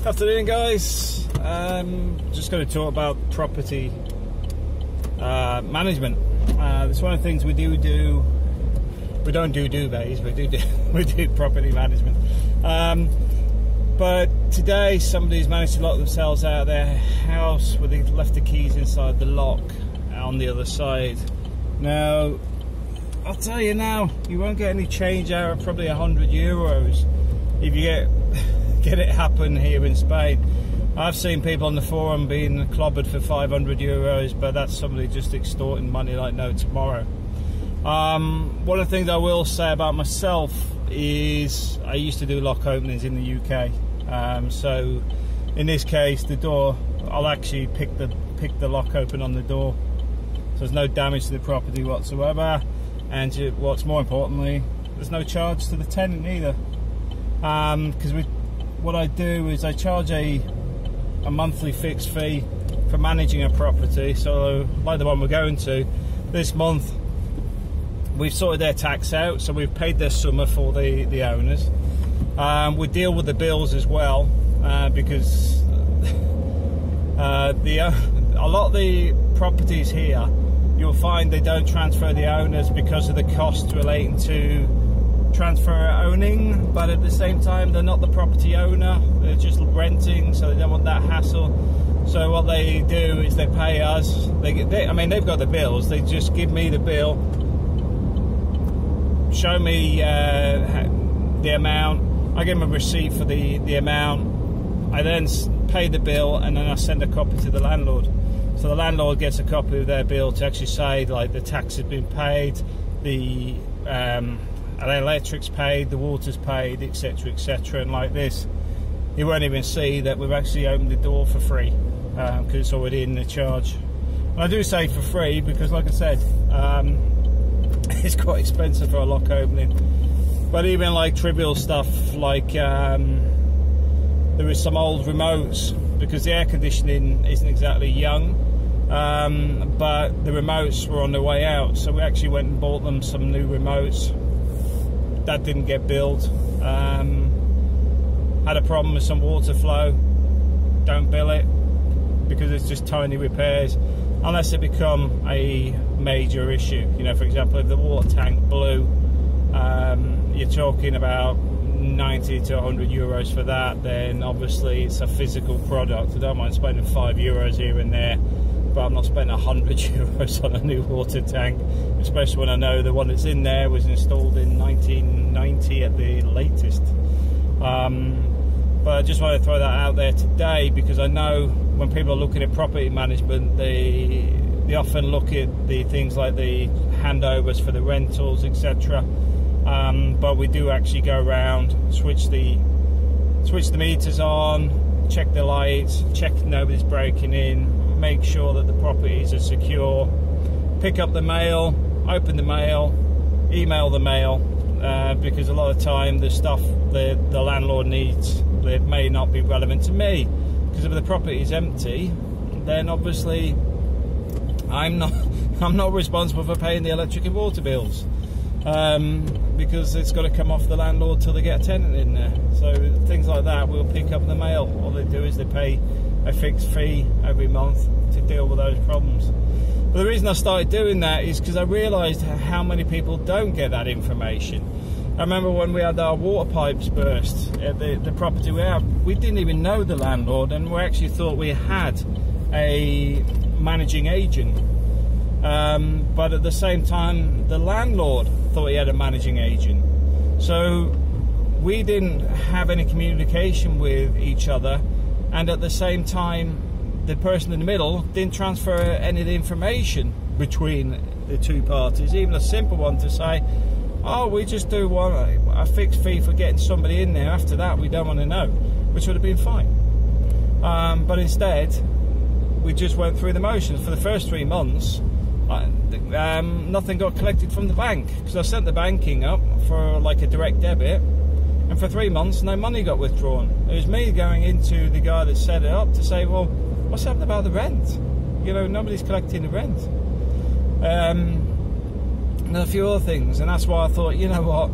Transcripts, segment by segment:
Afternoon, guys. Just going to talk about property management. It's one of the things we do. We don't do duvets, we do property management. But today somebody's managed to lock themselves out of their house where they left the keys inside the lock on the other side. Now, I'll tell you now, you won't get any change out of probably €100 if you get it happen here in Spain. I've seen people on the forum being clobbered for €500, but that's somebody just extorting money like no tomorrow. One of the things I will say about myself is I used to do lock openings in the UK. So in this case, the door, I'll actually pick the lock open on the door, so there's no damage to the property whatsoever. And what's more importantly, there's no charge to the tenant either. Because what I do is I charge a monthly fixed fee for managing a property. So like the one we're going to this month, we've sorted their tax out, so we've paid their summer for the owners. We deal with the bills as well, because a lot of the properties here, you'll find they don't transfer the owners because of the costs relating to transfer owning, but at the same time they're not the property owner, they're just renting, so they don't want that hassle. So what they do is they pay us. I mean, they've got the bills, they just give me the bill, show me the amount, I give them a receipt for the amount, I then pay the bill, and then I send a copy to the landlord. So the landlord gets a copy of their bill to actually say, like, the tax has been paid, the electric's paid, the water's paid, etc, etc. And like this, you won't even see that we've actually opened the door for free, because it's already in the charge. And I do say for free because, like I said, it's quite expensive for a lock opening. But even like trivial stuff like there is some old remotes, because the air conditioning isn't exactly young, but the remotes were on their way out, so we actually went and bought them some new remotes. That didn't get billed. Had a problem with some water flow, don't bill it, because it's just tiny repairs, unless it become a major issue. You know, for example, if the water tank blew, you're talking about 90 to €100 for that, then obviously it's a physical product. I don't mind spending €5 here and there, but I'm not spending €100 on a new water tank, especially when I know the one that's in there was installed in 1990 at the latest. But I just want to throw that out there today, because I know when people are looking at property management, they often look at the things like the handovers for the rentals, etc. But we do actually go around, switch the meters on, check the lights, check nobody's breaking in, make sure that the properties are secure, pick up the mail, open the mail, email the mail, because a lot of the time the stuff the landlord needs, it may not be relevant to me, because if the property is empty, then obviously I'm not responsible for paying the electric and water bills, because it's got to come off the landlord till they get a tenant in there. So things like that, we'll pick up the mail. All they do is they pay a fixed fee every month to deal with those problems. But the reason I started doing that is because I realised how many people don't get that information. I remember when we had our water pipes burst at the property we had, we didn't even know the landlord, and we actually thought we had a managing agent. But at the same time, the landlord thought he had a managing agent. So we didn't have any communication with each other, and at the same time, the person in the middle didn't transfer any of the information between the two parties, even a simple one to say, oh, we just do a fixed fee for getting somebody in there, after that we don't want to know, which would have been fine. But instead, we just went through the motions. For the first 3 months, nothing got collected from the bank, because I sent the banking up for like a direct debit, and for 3 months no money got withdrawn. It was me going into the guy that set it up to say, well, what's happened about the rent? You know, nobody's collecting the rent. And a few other things, and that's why I thought, you know what,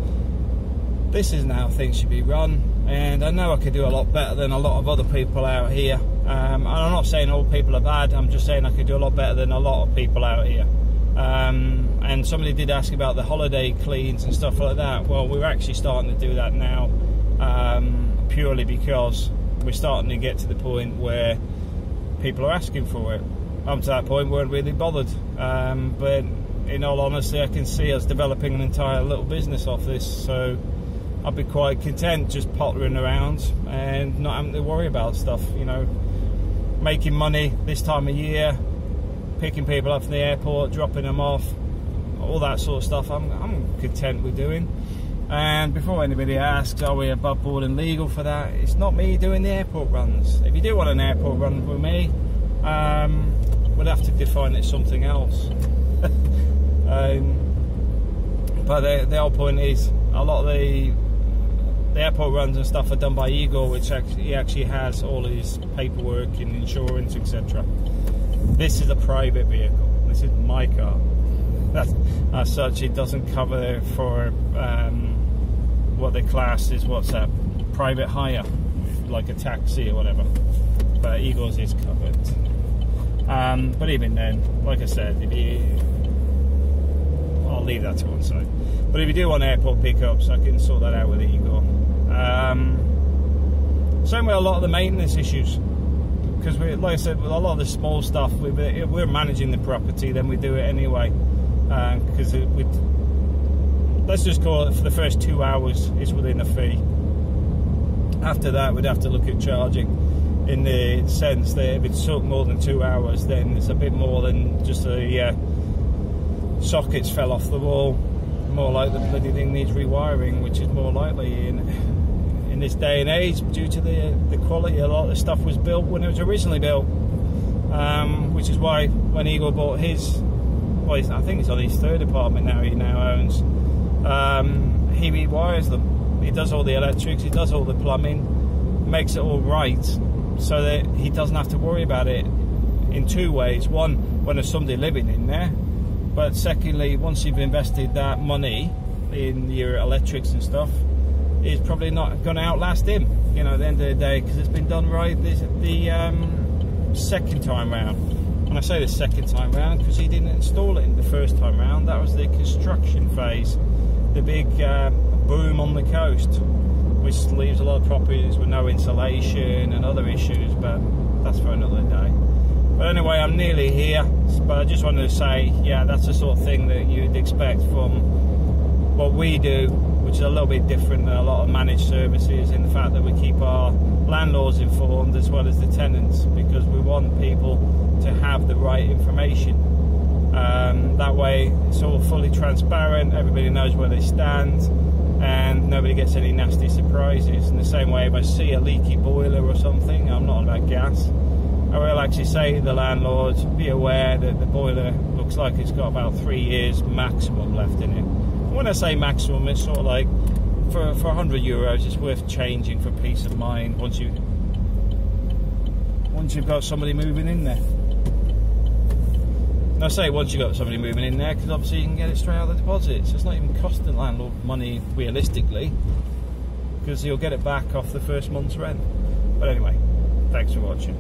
this isn't how things should be run. and I know I could do a lot better than a lot of other people out here. And I'm not saying all people are bad, I'm just saying I could do a lot better than a lot of people out here. And somebody did ask about the holiday cleans and stuff like that. Well, we're actually starting to do that now, purely because we're starting to get to the point where people are asking for it. Up to that point, we weren't really bothered. But in all honesty, I can see us developing an entire little business off this. So I'd be quite content just pottering around and not having to worry about stuff, you know, making money this time of year, picking people up from the airport, dropping them off, all that sort of stuff. I'm content with doing. And before anybody asks, are we above board and legal for that? It's not me doing the airport runs. If you do want an airport run with me, we'll have to define it something else. But the whole point is, a lot of the airport runs and stuff are done by Igor, which he actually has all his paperwork and insurance, etc. This is a private vehicle. This is my car. As such, it doesn't cover for what they class is private hire, like a taxi or whatever. But Igor's is covered. But even then, like I said, I'll leave that to one side. But if you do want airport pickups, I can sort that out with Igor. Same with a lot of the maintenance issues, because like I said, with a lot of the small stuff, we're managing the property, then we do it anyway. Because let's just call it, for the first 2 hours is within a fee. After that, we'd have to look at charging, in the sense that if it's took more than 2 hours, then it's a bit more than just a sockets fell off the wall. More like the bloody thing needs rewiring, which is more likely in this day and age, due to the quality. A lot of the stuff was built when it was originally built, which is why when Igor bought his, well, I think it's on his third apartment now, he now owns, he rewires them. He does all the electrics, he does all the plumbing, makes it all right, so that he doesn't have to worry about it in two ways. One, when there's somebody living in there, but secondly, once you've invested that money in your electrics and stuff, it's probably not going to outlast him, you know, at the end of the day, because it's been done right the second time round. When I say the second time round, because he didn't install it in the first time round, that was the construction phase, the big boom on the coast, which leaves a lot of properties with no insulation and other issues, but that's for another day. But anyway, I'm nearly here, but I just wanted to say, yeah, that's the sort of thing that you'd expect from what we do, which is a little bit different than a lot of managed services, in the fact that we keep our landlords informed as well as the tenants, because we want people to have the right information. That way it's all fully transparent, everybody knows where they stand, and nobody gets any nasty surprises. In the same way, if I see a leaky boiler or something, I'm not on about gas, I will actually say to the landlords, be aware that the boiler looks like it's got about 3 years maximum left in it. When I say maximum, it's sort of like for €100, it's worth changing for peace of mind once you've got somebody moving in there. And I say once you've got somebody moving in there, because obviously you can get it straight out of the deposit, so it's not even costing the landlord money realistically, because you'll get it back off the first month's rent. But anyway, thanks for watching.